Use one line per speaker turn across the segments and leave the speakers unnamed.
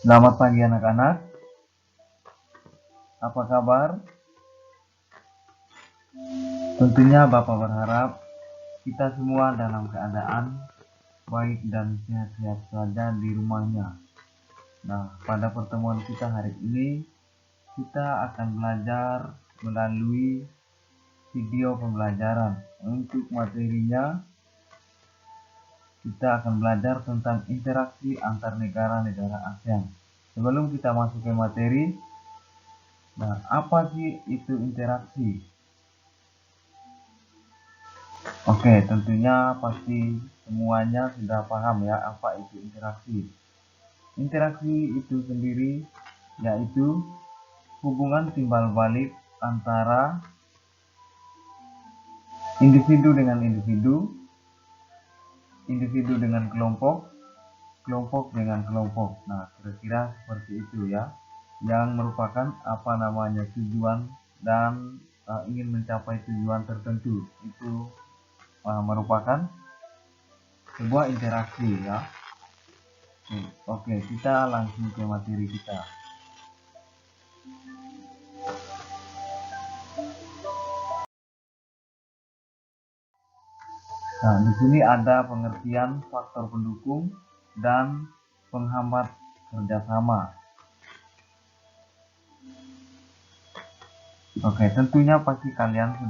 Selamat pagi anak-anak, apa kabar? Tentunya Bapak berharap kita semua dalam keadaan baik dan sehat-sehat saja di rumahnya. Nah, pada pertemuan kita hari ini, kita akan belajar melalui video pembelajaran. Untuk materinya, kita akan belajar tentang interaksi antar negara-negara ASEAN. Sebelum kita masuk ke materi, nah, apa sih itu interaksi? Oke, tentunya pasti semuanya sudah paham ya apa itu interaksi. Interaksi itu sendiri yaitu hubungan timbal balik antara individu dengan individu, individu dengan kelompok, kelompok dengan kelompok. Nah, kira-kira seperti itu ya, yang merupakan tujuan dan ingin mencapai tujuan tertentu. Itu merupakan sebuah interaksi ya. Oke, kita langsung ke materi kita. Nah, di sini ada pengertian faktor pendukung dan penghambat kerjasama. Oke, tentunya pasti kalian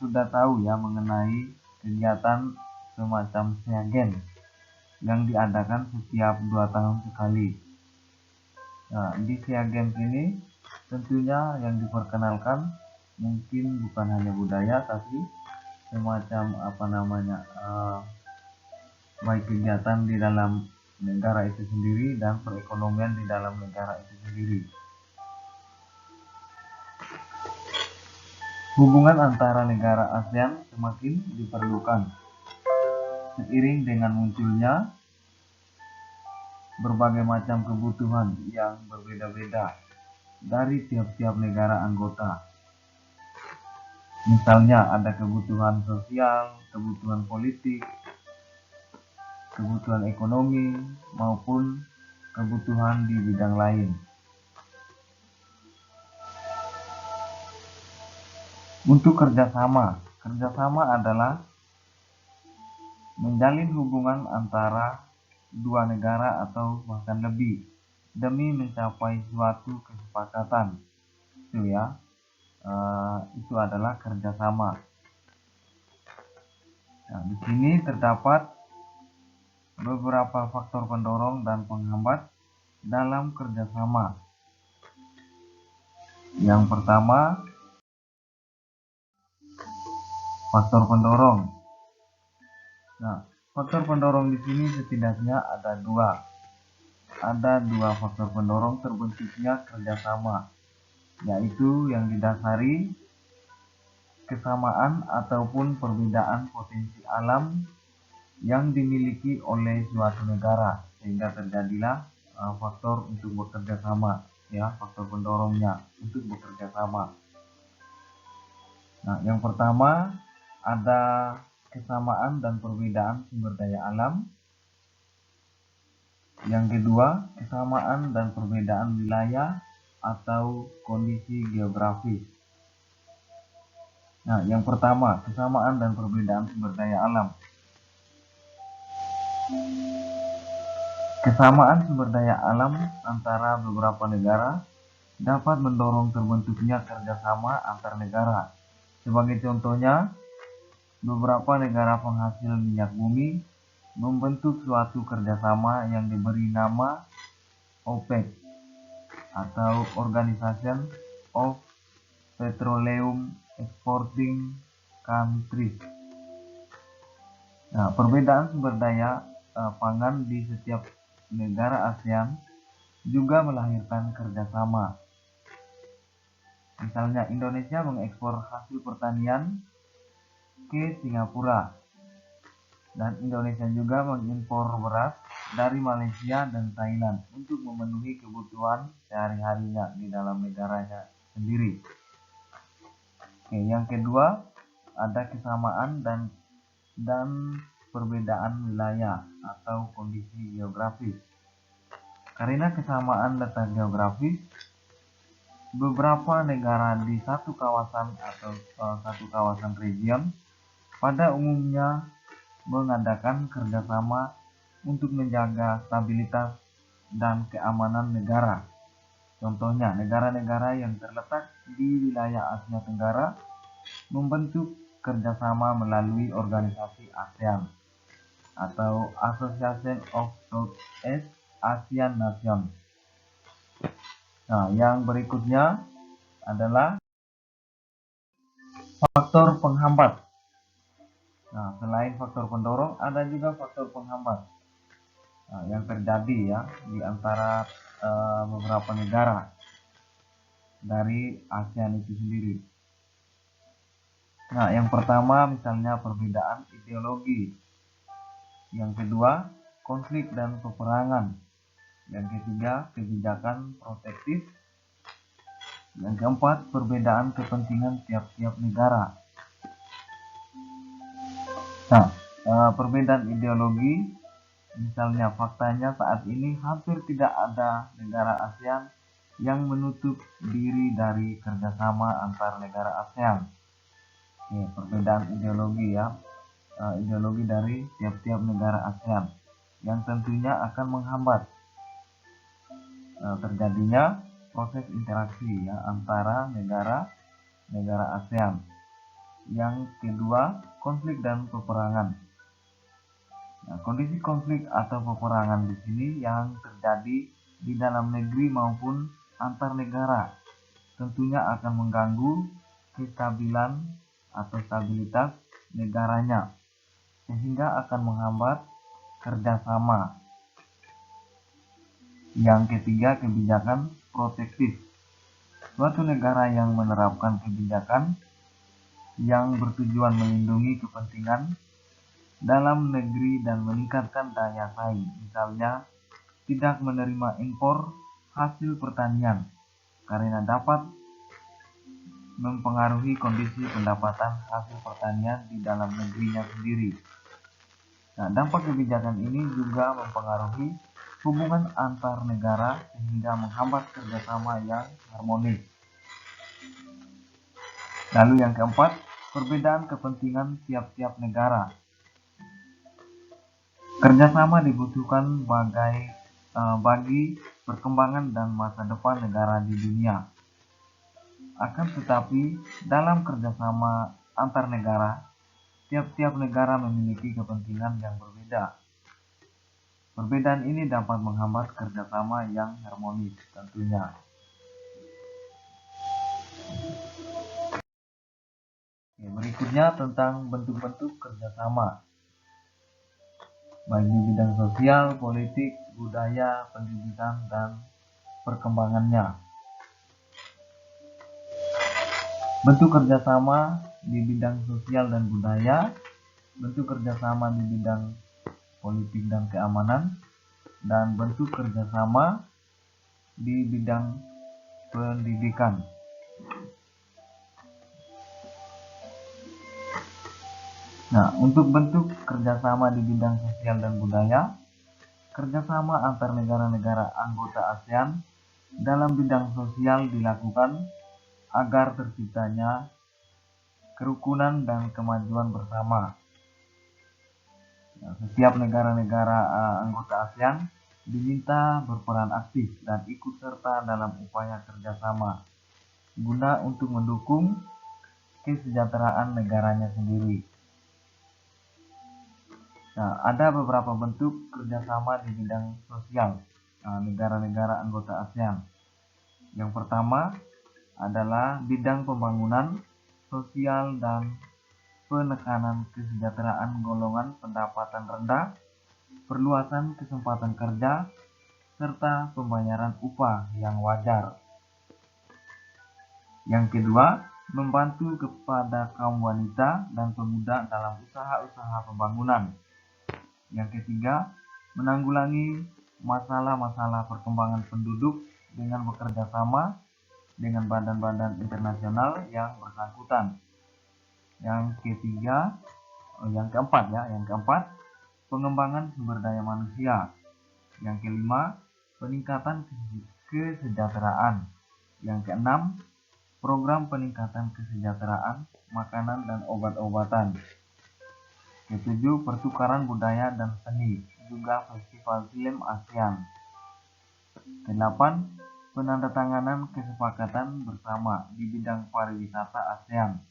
sudah tahu ya mengenai kegiatan semacam SEA Games yang diadakan setiap 2 tahun sekali. Nah, di SEA Games ini tentunya yang diperkenalkan mungkin bukan hanya budaya tapi semacam baik kegiatan di dalam negara itu sendiri dan perekonomian di dalam negara itu sendiri. Hubungan antara negara ASEAN semakin diperlukan seiring dengan munculnya berbagai macam kebutuhan yang berbeda-beda dari tiap-tiap negara anggota. Misalnya ada kebutuhan sosial, kebutuhan politik, kebutuhan ekonomi, maupun kebutuhan di bidang lain. Untuk kerjasama adalah menjalin hubungan antara dua negara atau bahkan lebih demi mencapai suatu kesepakatan. Itu ya, itu adalah kerjasama. Nah, di sini terdapat beberapa faktor pendorong dan penghambat dalam kerjasama. Yang pertama, faktor pendorong. Nah, faktor pendorong di sini setidaknya ada dua. Ada dua faktor pendorong terbentuknya kerjasama, yaitu yang didasari kesamaan ataupun perbedaan potensi alam yang dimiliki oleh suatu negara, sehingga terjadilah faktor untuk bekerja sama, ya, faktor pendorongnya untuk bekerja sama. Nah, yang pertama ada kesamaan dan perbedaan sumber daya alam. Yang kedua, kesamaan dan perbedaan wilayah atau kondisi geografis. Nah, yang pertama, kesamaan dan perbedaan sumber daya alam. Kesamaan sumber daya alam antara beberapa negara dapat mendorong terbentuknya kerjasama antar negara. Sebagai contohnya, beberapa negara penghasil minyak bumi membentuk suatu kerjasama yang diberi nama OPEC atau Organization of Petroleum Exporting Countries. Nah, perbedaan sumber daya pangan di setiap negara ASEAN juga melahirkan kerjasama. Misalnya Indonesia mengekspor hasil pertanian ke Singapura, dan Indonesia juga mengimpor beras dari Malaysia dan Thailand untuk memenuhi kebutuhan sehari-harinya di dalam negaranya sendiri. Oke, yang kedua ada kesamaan dan perbedaan wilayah atau kondisi geografis. Karena kesamaan letak geografis, beberapa negara di satu kawasan atau satu kawasan region pada umumnya mengadakan kerjasama untuk menjaga stabilitas dan keamanan negara. Contohnya, negara-negara yang terletak di wilayah Asia Tenggara membentuk kerjasama melalui organisasi ASEAN atau Association of Southeast Asian Nations. Nah, yang berikutnya adalah faktor penghambat. Nah, selain faktor pendorong, ada juga faktor penghambat yang terjadi ya di antara beberapa negara dari ASEAN itu sendiri. Nah, yang pertama misalnya perbedaan ideologi. Yang kedua, konflik dan peperangan. Yang ketiga, kebijakan protektif. Yang keempat, perbedaan kepentingan tiap-tiap negara. Nah, perbedaan ideologi, misalnya faktanya saat ini hampir tidak ada negara ASEAN yang menutup diri dari kerjasama antar negara ASEAN. Perbedaan ideologi ya, ideologi dari tiap-tiap negara ASEAN yang tentunya akan menghambat terjadinya proses interaksi ya antara negara ASEAN. Yang kedua, konflik dan peperangan. Nah, kondisi konflik atau peperangan di sini yang terjadi di dalam negeri maupun antar negara tentunya akan mengganggu kestabilan atau stabilitas negaranya sehingga akan menghambat kerjasama. Yang ketiga, kebijakan protektif. Suatu negara yang menerapkan kebijakan yang bertujuan melindungi kepentingan dalam negeri dan meningkatkan daya saing, misalnya tidak menerima impor hasil pertanian karena dapat mempengaruhi kondisi pendapatan hasil pertanian di dalam negerinya sendiri. Nah, dampak kebijakan ini juga mempengaruhi hubungan antar negara sehingga menghambat kerjasama yang harmonis. Lalu yang keempat, perbedaan kepentingan tiap-tiap negara. Kerjasama dibutuhkan bagi perkembangan dan masa depan negara di dunia. Akan tetapi, dalam kerjasama antar negara, tiap-tiap negara memiliki kepentingan yang berbeda. Perbedaan ini dapat menghambat kerjasama yang harmonis tentunya. Berikutnya tentang bentuk-bentuk kerjasama, baik di bidang sosial, politik, budaya, pendidikan, dan perkembangannya. Bentuk kerjasama di bidang sosial dan budaya, bentuk kerjasama di bidang politik dan keamanan, dan bentuk kerjasama di bidang pendidikan. Nah, untuk bentuk kerjasama di bidang sosial dan budaya, kerjasama antar negara-negara anggota ASEAN dalam bidang sosial dilakukan agar terciptanya kerukunan dan kemajuan bersama. Nah, setiap negara-negara anggota ASEAN diminta berperan aktif dan ikut serta dalam upaya kerjasama guna untuk mendukung kesejahteraan negaranya sendiri. Nah, ada beberapa bentuk kerjasama di bidang sosial negara-negara anggota ASEAN. Yang pertama adalah bidang pembangunan sosial dan penekanan kesejahteraan golongan pendapatan rendah, perluasan kesempatan kerja, serta pembayaran upah yang wajar. Yang kedua, membantu kepada kaum wanita dan pemuda dalam usaha-usaha pembangunan. Yang ketiga, menanggulangi masalah-masalah perkembangan penduduk dengan bekerja sama dengan badan-badan internasional yang bersangkutan. Yang keempat, pengembangan sumber daya manusia. Yang kelima, peningkatan kesejahteraan. Yang keenam, program peningkatan kesejahteraan makanan dan obat-obatan. Ketujuh, pertukaran budaya dan seni, juga festival film ASEAN. Kedelapan, penandatanganan kesepakatan bersama di bidang pariwisata ASEAN.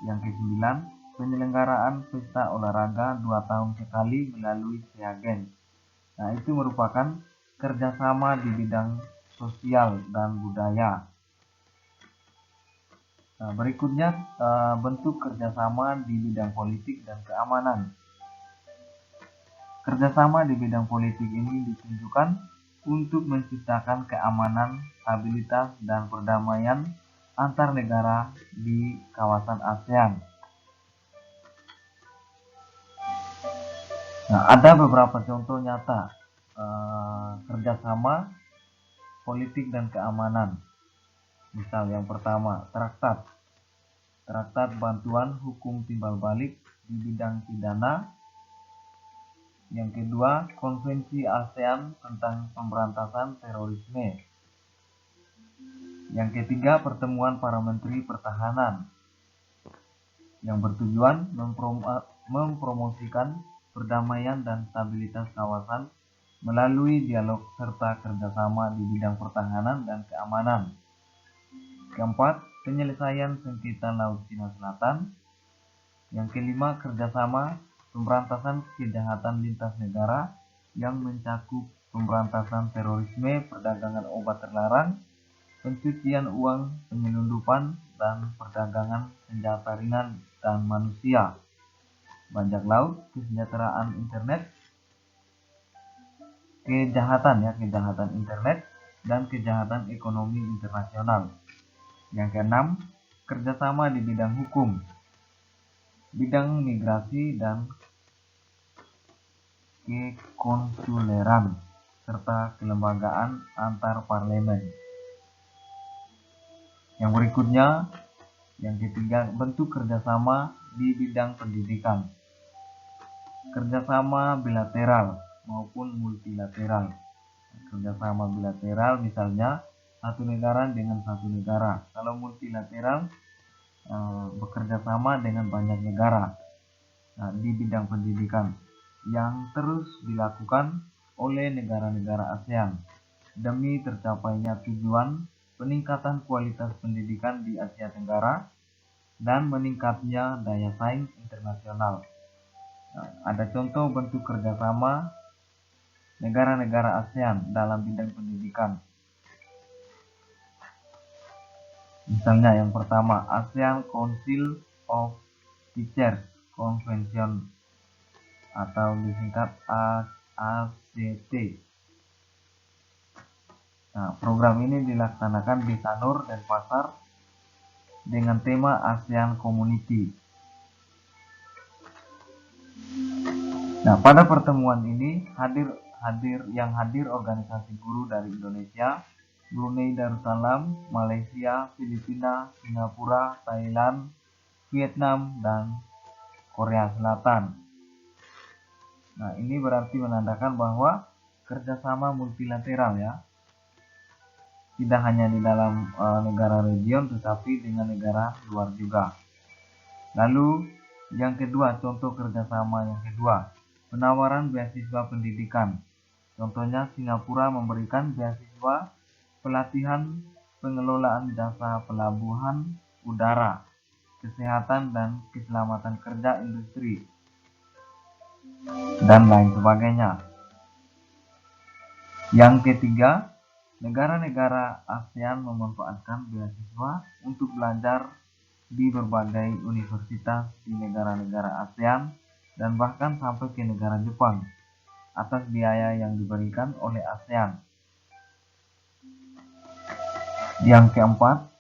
Yang kesembilan, penyelenggaraan pesta olahraga 2 tahun sekali melalui SEA Games. Nah, itu merupakan kerjasama di bidang sosial dan budaya. Nah, berikutnya bentuk kerjasama di bidang politik dan keamanan. Kerjasama di bidang politik ini ditunjukkan untuk menciptakan keamanan, stabilitas, dan perdamaian antar negara di kawasan ASEAN. Nah, ada beberapa contoh nyata kerjasama politik dan keamanan. Misal yang pertama, Traktat Bantuan Hukum Timbal Balik di bidang pidana. Yang kedua, Konvensi ASEAN tentang pemberantasan terorisme. Yang ketiga, pertemuan para menteri pertahanan yang bertujuan mempromosikan perdamaian dan stabilitas kawasan melalui dialog serta kerjasama di bidang pertahanan dan keamanan. Keempat, penyelesaian sengketa Laut Cina Selatan. Yang kelima, kerjasama pemberantasan kejahatan lintas negara yang mencakup pemberantasan terorisme, perdagangan obat terlarang, pencucian uang, penyelundupan, dan perdagangan senjata ringan dan manusia, bajak laut, kesejahteraan internet, kejahatan internet, dan kejahatan ekonomi internasional. Yang keenam, kerjasama di bidang hukum, bidang migrasi dan kekonsuleran, serta kelembagaan antar parlemen. Yang berikutnya, yang ketiga, bentuk kerjasama di bidang pendidikan, kerjasama bilateral maupun multilateral. Kerjasama bilateral misalnya satu negara dengan satu negara. Kalau multilateral bekerja sama dengan banyak negara. Nah, di bidang pendidikan yang terus dilakukan oleh negara-negara ASEAN demi tercapainya tujuan peningkatan kualitas pendidikan di Asia Tenggara dan meningkatnya daya saing internasional. Nah, ada contoh bentuk kerjasama negara-negara ASEAN dalam bidang pendidikan. Misalnya yang pertama, ASEAN Council of Teachers Convention atau disingkat ACT. Nah, program ini dilaksanakan di Sanur dan Pasar dengan tema ASEAN Community. Nah, pada pertemuan ini hadir organisasi guru dari Indonesia, Brunei Darussalam, Malaysia, Filipina, Singapura, Thailand, Vietnam, dan Korea Selatan. Nah, ini berarti menandakan bahwa kerjasama multilateral ya, tidak hanya di dalam negara region tetapi dengan negara luar juga. Lalu yang kedua, contoh kerjasama yang kedua, penawaran beasiswa pendidikan. Contohnya Singapura memberikan beasiswa pelatihan pengelolaan jasa pelabuhan udara, kesehatan dan keselamatan kerja industri, dan lain sebagainya. Yang ketiga, negara-negara ASEAN memanfaatkan beasiswa untuk belajar di berbagai universitas di negara-negara ASEAN dan bahkan sampai ke negara Jepang atas biaya yang diberikan oleh ASEAN. Yang keempat,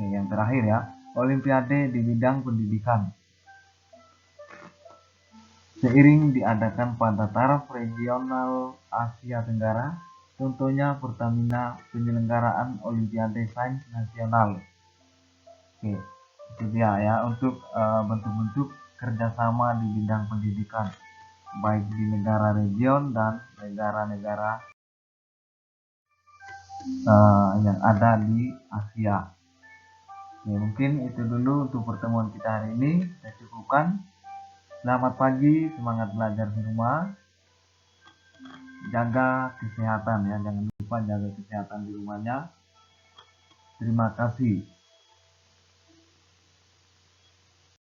yang terakhir ya, Olimpiade di bidang pendidikan. Seiring diadakan pada taraf regional Asia Tenggara, contohnya Pertamina penyelenggaraan Olimpiade Sains Nasional. Oke, itu dia ya untuk bentuk-bentuk kerjasama di bidang pendidikan. baik di negara region dan negara-negara yang ada di Asia. Oke, mungkin itu dulu untuk pertemuan kita hari ini. Saya cukupkan. Selamat pagi, semangat belajar di rumah. Jaga kesehatan ya, jangan lupa jaga kesehatan di rumahnya. Terima kasih.